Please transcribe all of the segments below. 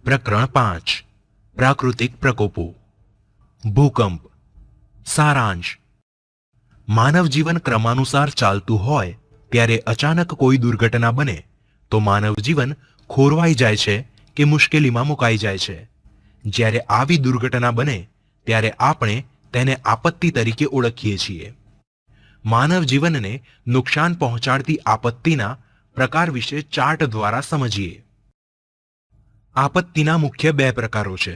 પ્રકરણ 5 પ્રાકૃતિક પ્રકોપો. ભૂકંપ. સારાંશ. માનવ જીવન ક્રમાનુસાર ચાલતું હોય ત્યારે અચાનક કોઈ દુર્ઘટના બને તો માનવ જીવન ખોરવાઈ જાય છે કે મુશ્કેલીમાં મુકાઈ જાય છે. જ્યારે આવી દુર્ઘટના બને ત્યારે આપણે તેને આપત્તિ તરીકે ઓળખીએ છીએ. માનવ જીવનને નુકસાન પહોંચાડતી આપત્તિના પ્રકાર વિશે ચાર્ટ દ્વારા સમજીએ. આપત્તિના મુખ્ય બે પ્રકારો છે: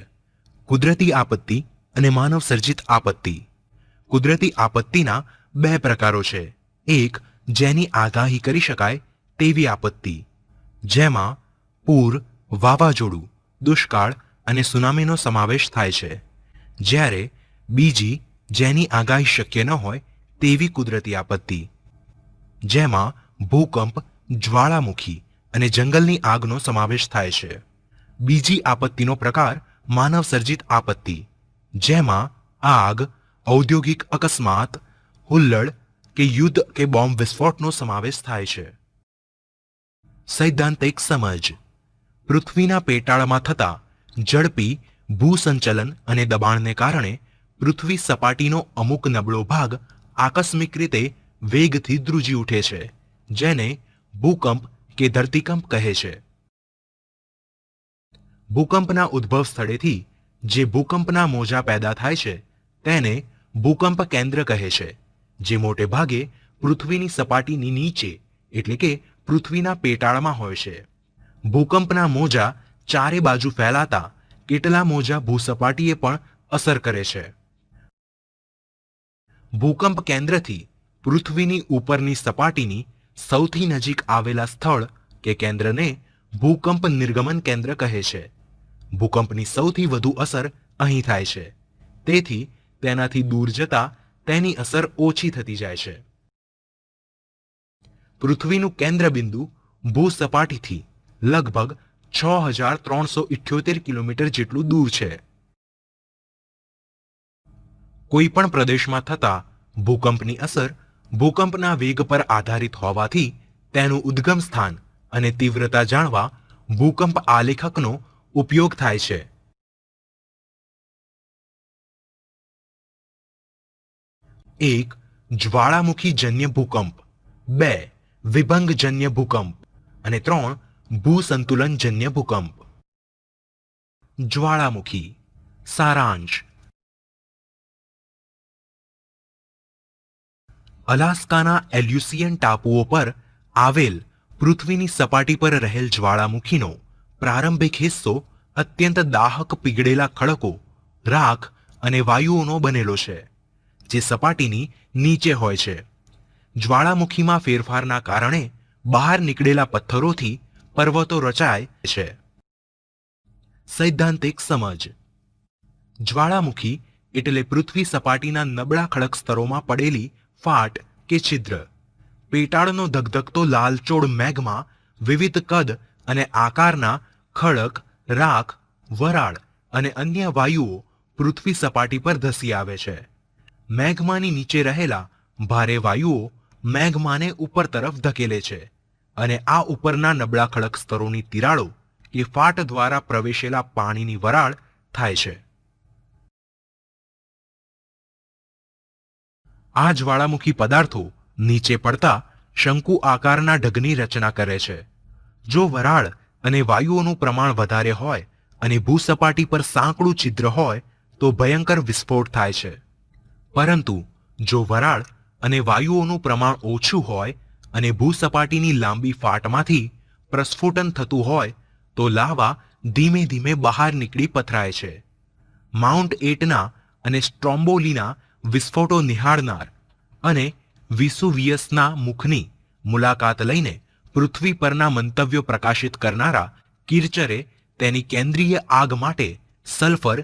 કુદરતી આપત્તિ અને માનવ સર્જિત આપત્તિ. કુદરતી આપત્તિના બે પ્રકારો છે. એક, જેની આગાહી કરી શકાય તેવી આપત્તિ, જેમાં પૂર, વાવાઝોડું, દુષ્કાળ અને સુનામીનો સમાવેશ થાય છે. જ્યારે બીજી, જેની આગાહી શક્ય ન હોય તેવી કુદરતી આપત્તિ, જેમાં ભૂકંપ, જ્વાળામુખી અને જંગલની આગનો સમાવેશ થાય છે. બીજી આપત્તિનો પ્રકાર માનવ સર્જિત આપત્તિ, જેમાં આગ, ઔદ્યોગિક અકસ્માત, હુલ્લડ કે યુદ્ધ કે બોમ્બ વિસ્ફોટનો સમાવેશ થાય છે. સૈદ્ધાંતિક સમજ. પૃથ્વીના પેટાળમાં થતા ઝડપી ભૂસંચલન અને દબાણને કારણે પૃથ્વી સપાટીનો અમુક નબળો ભાગ આકસ્મિક રીતે વેગથી ધ્રુજી ઉઠે છે, જેને ભૂકંપ કે ધરતીકંપ કહે છે. ભૂકંપના ઉદ્ભવ સ્થળેથી જે ભૂકંપના મોજા પેદા થાય છે તેને ભૂકંપ કેન્દ્ર કહે છે, જે મોટે ભાગે પૃથ્વીની સપાટીની નીચે એટલે કે પૃથ્વીના પેટાળમાં હોય છે. ભૂકંપના મોજા ચારે બાજુ ફેલાતા કેટલા મોજા ભૂસપાટીએ પણ અસર કરે છે. ભૂકંપ કેન્દ્રથી પૃથ્વીની ઉપરની સપાટીની સૌથી નજીક આવેલા સ્થળ કે કેન્દ્રને ભૂકંપ નિર્ગમન કેન્દ્ર કહે છે. ભૂકંપની સૌથી વધુ અસર અહીં થાય છે, તેથી તેનાથી દૂર જતા તેની અસર ઓછી થતી જાય છે. પૃથ્વીનું કેન્દ્રબિંદુ ભૂસપાટીથી લગભગ 6378 કિલોમીટર જેટલું દૂર છે. કોઈ પણ પ્રદેશમાં થતા ભૂકંપની અસર ભૂકંપના વેગ પર આધારિત હોવાથી તેનું ઉદ્ગમ સ્થાન અને તીવ્રતા જાણવા ભૂકંપ આલેખકનો ઉપયોગ થાય છે. એક, જ્વાળામુખીજન્ય ભૂકંપ. 2, વિભંગજન્ય ભૂકંપ. અને 3, ભૂસંતુલનજન્ય ભૂકંપ. જ્વાળામુખી. સારાંશ. અલાસ્કાના એલ્યુસિયન ટાપુઓ પર આવેલ પૃથ્વીની સપાટી પર રહેલ જ્વાળામુખીનો પ્રારંભિક હિસ્સો અત્યંત દાહક પીગળેલા ખડકો, રાખ અને વાયુઓનો બનેલો છે, જે સપાટીની નીચે હોય છે. જ્વાળામુખીમાં ફેરફારના કારણે બહાર નીકળેલા પથ્થરોથી પર્વતો રચાય છે. સૈદ્ધાંતિક સમજ. જ્વાળામુખી એટલે પૃથ્વી સપાટીના નબળા ખડક સ્તરોમાં પડેલી ફાટ કે છિદ્ર. પેટાળનો ધગધગતો લાલચોળ મેઘમાં વિવિધ કદ અને આકારના ખડક, રાખ, વરાળ અને અન્ય વાયુઓ પૃથ્વી સપાટી પર ધસી આવે છે. મેઘમાની નીચે રહેલા ભારે વાયુઓ મેઘમાને ઉપર તરફ ધકેલે છે અને આ ઉપરના નબળા ખડક સ્તરોની તિરાડો કે ફાટ દ્વારા પ્રવેશેલા પાણીની વરાળ થાય છે. આ જ્વાળામુખી પદાર્થો નીચે પડતા શંકુ આકારના ઢગની રચના કરે છે. જો વરાળ અને વાયુઓનું પ્રમાણ વધારે હોય અને ભૂસપાટી પર સાંકડું છિદ્ર હોય તો ભયંકર વિસ્ફોટ થાય છે. પરંતુ જો વરાળ અને વાયુઓનું પ્રમાણ ઓછું હોય અને ભૂસપાટીની લાંબી ફાટમાંથી પ્રસ્ફોટન થતું હોય તો લાવા ધીમે ધીમે બહાર નીકળી પથરાય છે. માઉન્ટ એટના અને સ્ટ્રોમ્બોલીના વિસ્ફોટો નિહાળનાર અને વિસુવિયસના મુખની મુલાકાત લઈને પૃથ્વી પરના મંતવ્યો પ્રકાશિત કરનારા કિર્ચરે તેની કેન્દ્રીય આગ માટે સલ્ફર,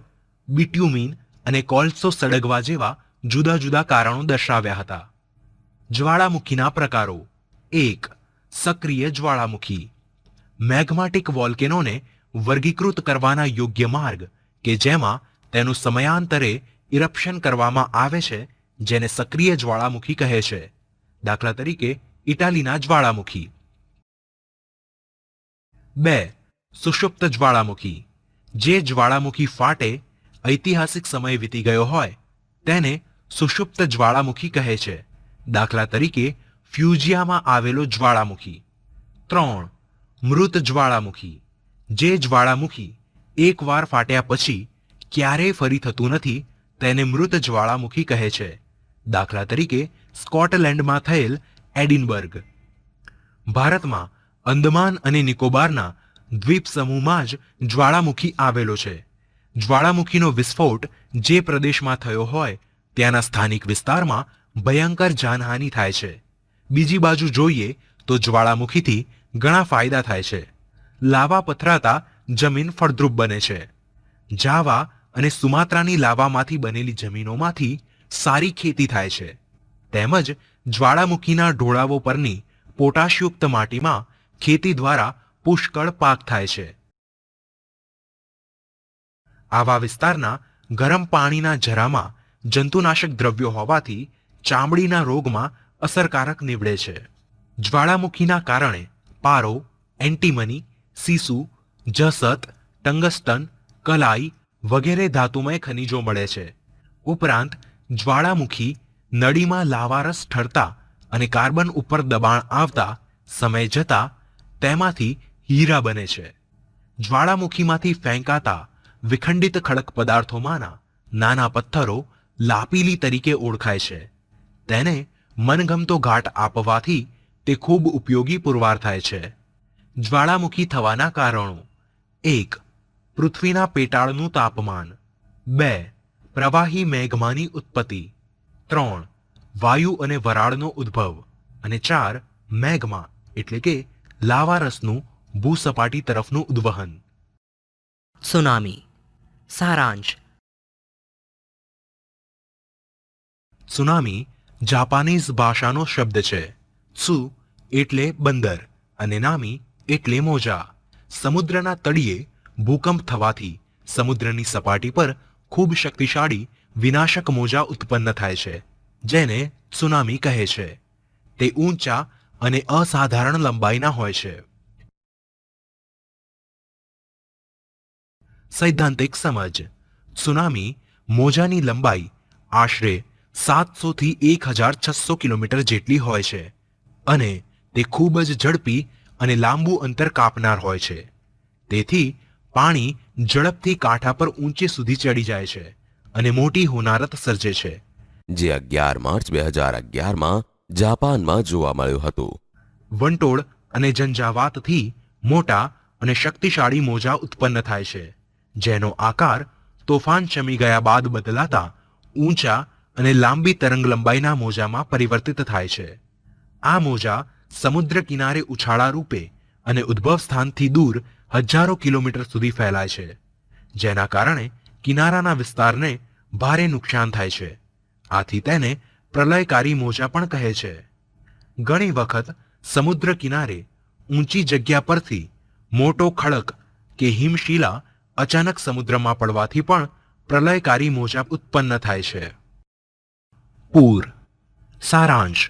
બિટ્યુમિન અને કોલસો સળગવા જેવા જુદા જુદા કારણો દર્શાવ્યા હતા. જ્વાળામુખીના પ્રકારો. 1, સક્રિય જ્વાળામુખી. મેગ્માટિક વોલ્કેનોને વર્ગીકૃત કરવાના યોગ્ય માર્ગ કે જેમાં તેનું સમયાંતરે ઇરપ્શન કરવામાં આવે છે, જેને સક્રિય જ્વાળામુખી કહે છે. દાખલા તરીકે ઇટાલીના જ્વાળામુખી. 2, સુષુપ્ત જ્વાળામુખી. જે જ્વાળામુખી ફાટે ઐતિહાસિક સમય વીતી ગયો હોય તેને સુષુપ્ત જ્વાળામુખી કહે છે. દાખલા તરીકે ફ્યુજિયામાં આવેલો જ્વાળામુખી. 3. મૃત જ્વાળામુખી. જે જ્વાળામુખી એકવાર ફાટ્યા પછી ક્યારેય ફરી થતું નથી તેને મૃત જ્વાળામુખી કહે છે. દાખલા તરીકે સ્કોટલેન્ડમાં થયેલ એડિનબર્ગ. ભારતમાં અંદમાન અને નિકોબારના દ્વીપ સમૂહમાં જ જ્વાળામુખી આવેલો છે. જ્વાળામુખીનો વિસ્ફોટ જે પ્રદેશમાં થયો હોય ત્યાંના સ્થાનિક વિસ્તારમાં ભયંકર જાનહાનિ થાય છે. બીજી બાજુ જોઈએ તો જ્વાળામુખીથી ઘણા ફાયદા થાય છે. લાવા પથરાતા જમીન ફળદ્રુપ બને છે. જાવા અને સુમાત્રાની લાવામાંથી બનેલી જમીનોમાંથી સારી ખેતી થાય છે. તેમજ જ્વાળામુખીના ઢોળાવો પરની પોટાશયુક્ત માટીમાં ખેતી દ્વારા પુષ્કળ પાક થાય છે. આવા વિસ્તારના ગરમ પાણીના જરામાં જંતુનાશક દ્રવ્યો હોવાથી ચામડીના રોગમાં અસરકારક નીવડે છે. જ્વાળામુખીના કારણે પારો, એન્ટીમની, સીસુ, જસત, ટંગસ્ટન, કલાઈ વગેરે ધાતુમય ખનિજો મળે છે. ઉપરાંત જ્વાળામુખી નળીમાં લાવારસ ઠરતા અને કાર્બન ઉપર દબાણ આવતા સમય જતા તેમાંથી હીરા બને છે. જ્વાળામુખીમાંથી ફેંકાતા વિખંડિત ખડક પદાર્થોમાંના નાના પથ્થરો લાપીલી તરીકે ઓળખાય છે. તેને મનગમતો ઘાટ આપવાથી તે ખૂબ ઉપયોગી પુરવાર થાય છે. જ્વાળામુખી થવાના કારણો: 1. પૃથ્વીના પેટાળનું તાપમાન. 2. પ્રવાહી મેઘમાની ઉત્પત્તિ. 3. વાયુ અને વરાળનો ઉદ્ભવ. અને 4. મેઘમા એટલે કે લાવારસનું ભૂસપાટી તરફનું ઉદ્વહન. સુનામી. સારાંશ. સુનામી જાપાનીઝ ભાષાનો શબ્દ છે. સુ એટલે બંદર અને નામી એટલે મોજા. સમુદ્રના તળિયે ભૂકંપ થવાથી સમુદ્રની સપાટી પર ખૂબ શક્તિશાળી વિનાશક મોજા ઉત્પન્ન થાય છે, જેને સુનામી કહે છે. તે ઊંચા અને અસાધારણ લંબાઈના હોય છે. સૈદ્ધાંતિક સમજ: સુનામી મોજાની લંબાઈ આશરે 700 થી 1600 કિલોમીટર જેટલી હોય છે અને તે ખૂબ જ ઝડપી અને લાંબુ અંતર કાપનાર હોય છે. તેથી પાણી ઝડપથી કાંઠા પર ઊંચે સુધી ચડી જાય છે અને મોટી હોનારત સર્જે છે. જે 11 માર્ચ 2011માં જાપાનમાં જોવા મળ્યું હતું. વંટોળ અને ઝંઝાવાતથી મોટા અને શક્તિશાળી મોજા ઉત્પન્ન થાય છે, જેનો આકાર તોફાન શમી ગયા બાદ બદલાતા ઊંચા અને લાંબી તરંગ લંબાઈના મોજામાં પરિવર્તિત થાય છે. આ મોજા સમુદ્ર કિનારે ઉછાળા રૂપે અને ઉદ્ભવ સ્થાનથી દૂર હજારો કિલોમીટર સુધી ફેલાય છે, જેના કારણે કિનારાના વિસ્તારને ભારે નુકસાન થાય છે. આથી તેને પ્રલયકારી મોજા પણ કહે છે. ઘણી વખત સમુદ્ર કિનારે ઊંચી જગ્યા પરથી મોટો ખડક કે હિમશિલા અચાનક સમુદ્રમાં પડવાથી પણ પ્રલયકારી મોજા ઉત્પન્ન થાય છે. પૂર. સારાંશ.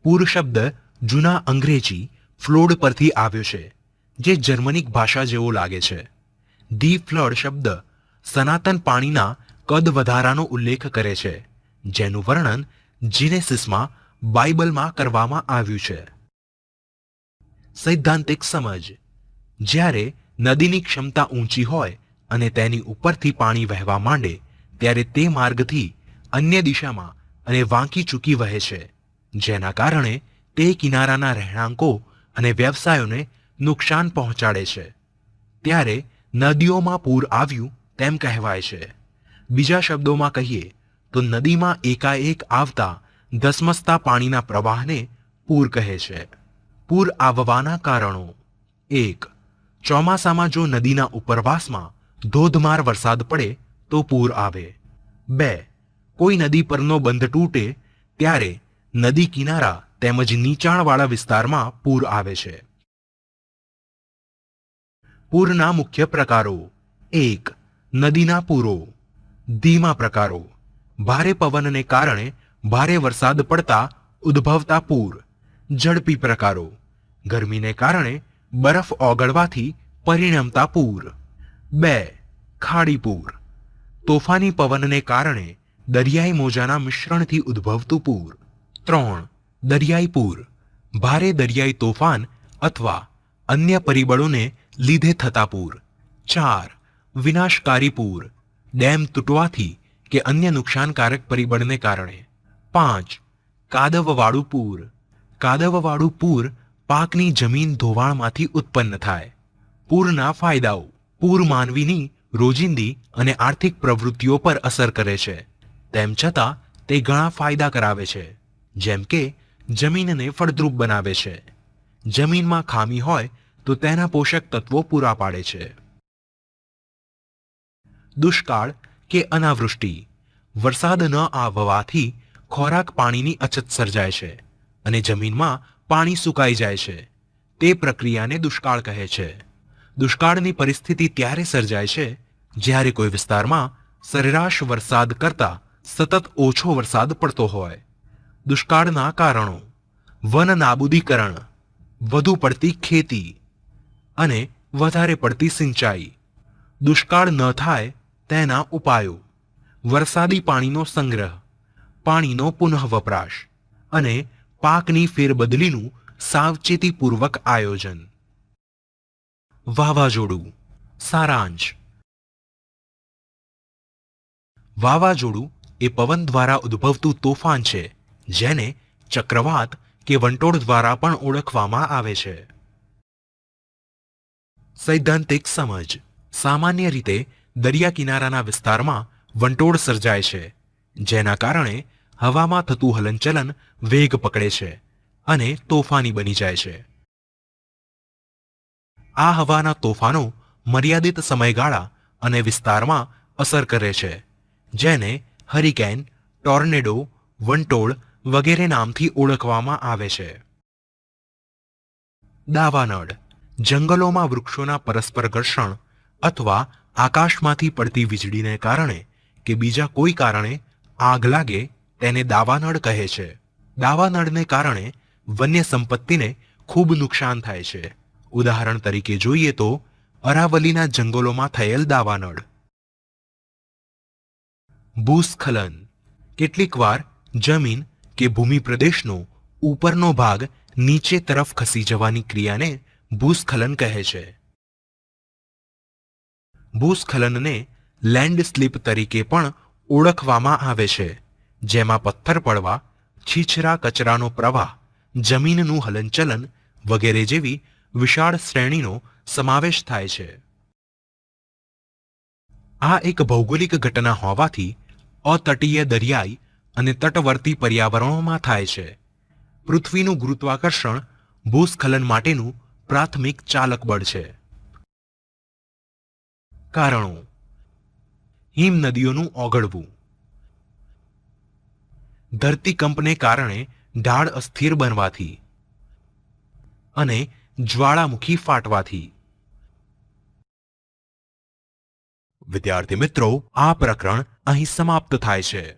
પૂર શબ્દ જૂના અંગ્રેજી ફ્લોડ પરથી આવ્યો છે, જે જર્મનિક ભાષા જેવો લાગે છે. ધી ફ્લડ શબ્દ સનાતન પાણીના કદ વધારાનો ઉલ્લેખ કરે છે, જેનું વર્ણન જીનેસિસમાં બાઇબલમાં કરવામાં આવ્યું છે. સૈદ્ધાંતિક સમજ: જ્યારે નદીની ક્ષમતા ઊંચી હોય અને તેની ઉપરથી પાણી વહેવા માંડે ત્યારે તે માર્ગથી અન્ય દિશામાં અને વાંકી ચૂકી વહે છે, જેના કારણે તે કિનારાના રહેણાંકો અને વ્યવસાયોને નુકસાન પહોંચાડે છે. ત્યારે નદીઓમાં પૂર આવ્યું તેમ કહેવાય છે. બીજા શબ્દોમાં કહીએ તો નદીમાં એકાએક આવતા ધસમસતા પાણીના પ્રવાહને પૂર કહે છે. પૂર આવવાના કારણો: 1. ચોમાસામાં જો નદીના ઉપરવાસમાં ધોધમાર વરસાદ પડે તો પૂર આવે. 2. કોઈ નદી પરનો બંધ તૂટે ત્યારે નદી કિનારા તેમજ નીચાણવાળા વિસ્તારમાં પૂર આવે છે. પૂરના મુખ્ય પ્રકારો: 1. નદીના પૂરો. ધીમા પ્રકારો: ભારે પવનને કારણે ભારે વરસાદ પડતા ઉદ્ભવતા પૂર. ઝડપી પ્રકારો: ગરમીને કારણે બરફ ઓગળવાથી પરિણમતા પૂર. 2. ખાડી પૂર. તોફાની પવનને કારણે દરિયાઈ મોજાના મિશ્રણથી ઉદ્ભવતું પૂર. 3. દરિયાઈ પૂર. ભારે દરિયાઈ તોફાન અથવા અન્ય પરિબળોને લીધે થતા પૂર. 4. વિનાશકારી પૂર. ડેમ તૂટવાથી કે અન્ય નુકસાનકારક પરિબળને કારણે. 5. કાદવવાળું પૂર. કાદવવાળું પૂર પાકની જમીન ધોવાણમાંથી ઉત્પન્ન થાય. પૂરના ફાયદાઓ. પૂર માનવીની રોજિંદી અને આર્થિક પ્રવૃત્તિઓ પર અસર કરે છે. તેમ છતાં તે ઘણા ફાયદા કરાવે છે, જેમ કે જમીનને ફળદ્રુપ બનાવે છે. જમીનમાં ખામી હોય તો તેના પોષક તત્વો પૂરા પાડે છે. દુષ્કાળ કે અનાવૃષ્ટિ. વરસાદ ન આવવાથી ખોરાક પાણીની અછત સર્જાય છે અને જમીનમાં પાણી સુકાઈ જાય છે. તે પ્રક્રિયાને દુષ્કાળ કહે છે. દુષ્કાળની પરિસ્થિતિ ત્યારે સર્જાય છે જ્યારે કોઈ વિસ્તારમાં સરેરાશ વરસાદ કરતાં સતત ઓછો વરસાદ પડતો હોય. દુષ્કાળના કારણો. વન નાબૂદીકરણ, વધુ પડતી ખેતી અને વધારે પડતી સિંચાઈ. દુષ્કાળ ન થાય તેના ઉપાયો. વરસાદી પાણીનો સંગ્રહ, પાણીનો પુનઃવપરાશ અને પાકની ફેરબદલીનું સાવચેતીપૂર્વક આયોજન. વાવાઝોડું. સારાંશ. વાવાઝોડું એ પવન દ્વારા ઉદ્ભવતું તોફાન છે જેને ચક્રવાત કે વંટોળ દ્વારા પણ ઓળખવામાં આવે છે. સૈદ્ધાંતિક સમજ. સામાન્ય રીતે દરિયા કિનારાના વિસ્તારમાં વંટોળ સર્જાય છે, જેના કારણે હવામાં થતું હલનચલન વેગ પકડે છે અને તોફાની બની જાય છે. આ હવાના તોફાનો મર્યાદિત સમયગાળા અને વિસ્તારમાં અસર કરે છે, જેને હરિકેન, ટોર્નેડો, વંટોળ વગેરે નામથી ઓળખવામાં આવે છે. દાવાનળ. જંગલોમાં વૃક્ષોના પરસ્પર ઘર્ષણ અથવા આકાશમાંથી પડતી વીજળીને કારણે કે બીજા કોઈ કારણે આગ લાગે તેને દાવાનળ કહે છે. દાવાનળને કારણે વન્ય સંપત્તિને ખૂબ નુકસાન થાય છે. ઉદાહરણ તરીકે જોઈએ તો અરાવલીના જંગલોમાં થયેલ દાવાનળ. ભૂસ્ખલન. કેટલીક વાર જમીન કે ભૂમિ પ્રદેશનો ઉપરનો ભાગ નીચે તરફ ખસી જવાની ક્રિયાને ભૂસ્ખલન કહે છે. ભૂસ્ખલનને લેન્ડસ્લીપ તરીકે પણ ઓળખવામાં આવે છે, જેમાં પથ્થર પડવા, છીછરા કચરાનો પ્રવાહ, જમીનનું હલનચલન વગેરે જેવી વિશાળ શ્રેણીનો સમાવેશ થાય છે. આ એક ભૌગોલિક ઘટના હોવાથી અતટીય દરિયાઈ અને તટવર્તી પર્યાવરણોમાં થાય છે. પૃથ્વીનું ગુરુત્વાકર્ષણ ભૂસ્ખલન માટેનું પ્રાથમિક ચાલક બળ છે. કારણો. હિમનદીઓનું ઓગળવું, ધરતીકંપને કારણે ઢાળ અસ્થિર બનવાથી અને જ્વાળામુખી ફાટવાથી. વિદ્યાર્થી મિત્રો, આ પ્રકરણ અહીં સમાપ્ત થાય છે.